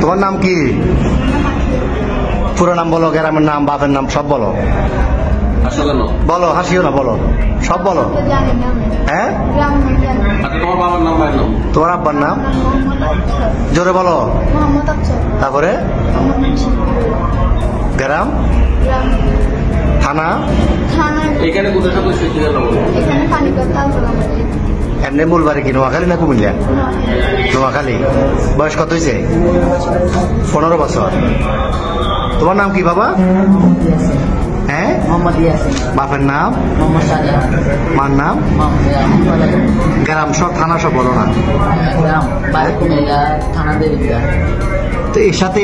তোমার নাম কি? পুরো নাম বলো, গ্রামের নাম, বাপের নাম সব বলো। বলো, হাসিও না, বলো, সব বলো। হ্যাঁ, তোমার বাবার নাম, ভাইয়ের নাম, তোমার আব্বার নাম জোরে বলো। তারপরে গ্রাম, থানা, এখানে কোথায় এমনি মূল বাড়ি কি নোয়াখালী না কুমিল্লা? নোয়াখালী। বয়স কত হয়েছে? 15 বছর। তোমার নাম কি বাবা? হ্যাঁ, বাপের নাম, মার নাম, গ্রাম সব, থানা সব বলো না। তো এর সাথে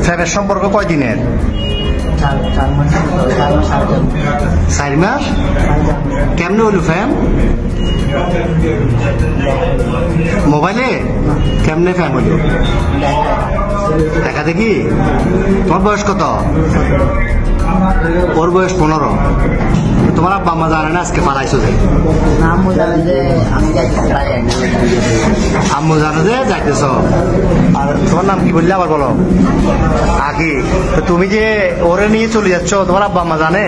ফ্যামের সম্পর্ক কয়দিনের? 4 মাস। কেমনে হইল ফ্যাম? মোবাইলে? কেমনে ফ্যাম হইল? দেখা দেখি। তোমার বয়স কত? ওর বয়স 15। তোমার আব্বা আম্মা জানে না আজকে পালাইছো যে? আম্মু জানে যে যাইতেছ। আর তোমার নাম কি বললে আবার বলো? আগে। তুমি যে ওরে নিয়ে চলে যাচ্ছ, তোমার আব্বা আম্মা জানে?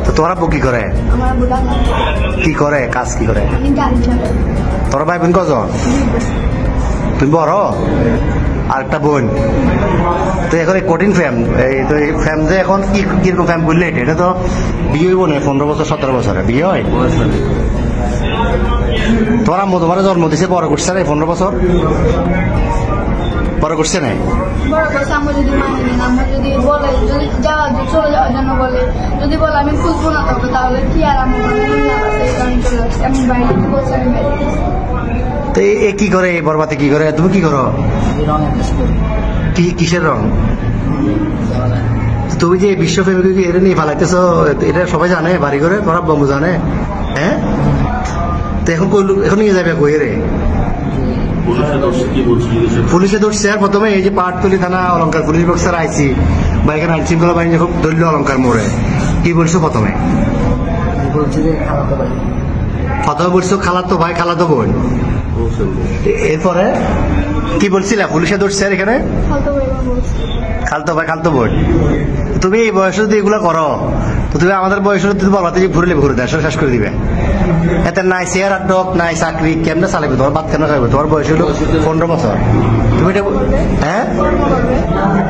তো তোমার আব্বু কি করে? কি করে কাজ, কি করে? তোর ভাই বোন কজন? তুমি বড়, আর একটা বোন। তো এখন এই কঠিন ফ্যাম, এই তো এই ফ্যাম যে এখন কিরকম ফ্যাম বললে, এটা তো বিয়ে হইব না 15 বছর 17 বছরে বিয়ে হয়। তোমার আম্মু তোমার জন্ম দিছে, বড় করছে না 15 বছর? বড় করছে না? আমি খুঁজবো না তবে, তাহলে কি আর তো এ কি করে, বরবাতে কি করে? তুমি কি করো? কিসের রং? তুমি যে বিশ্ব ফ্যামিলি এটা নিয়ে ফালাইতেছ, এটা সবাই জানে বাড়ি করে? তোমার বন্ধু জানে? হ্যাঁ, তো এখন নিয়ে যাবে কই রে? পুলিশে ধরছে। আর প্রথমে এই যে পাটতলি থানা অলঙ্কার পুলিশ বক্সার আইসি বা এখানে আইন শৃঙ্খলা বাহিনী খুব দলীয় অলঙ্কার মোড়ে কি বলছো প্রথমে? প্রথমে বলছো খালাতো ভাই, খালাতো বোন। এরপরে কি বলছিলা? পুলিশে ধরছে আর এখানে খালতো ভাই, খালতো বোন। তুমি এই বয়সে যদি এগুলো করো, তো তুমি আমাদের বয়সে যদি বলবা যে ঘুরলে ঘুরে দেয়, শেষ করে দিবে। এতে নাই চেয়ার আর ডক, নাই চাকরি, কেমনে চালাবে? তোমার বাদ কেন খাইবে? তোমার বয়স হলো 15 বছর। তুমি এটা হ্যাঁ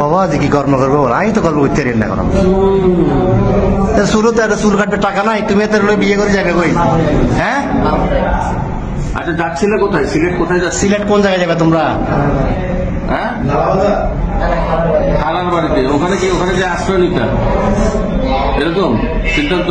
বাবা যে কি কর্ম করবো? আমি তো কর্ম করতে পারি না এখন। চুলো তো একটা চুল কাটবে টাকা নাই, তুমি এত বিয়ে করে যাবে কই? হ্যাঁ, আচ্ছা যাচ্ছিলে কোথায়? সিলেট কোথায় যাচ্ছি? সিলেট কোন জায়গায় যাবে তোমরা? হ্যাঁ, খালার বাড়িতে। ওখানে কি, ওখানে যে আশ্রয় নিতে এরকম সিদ্ধান্ত?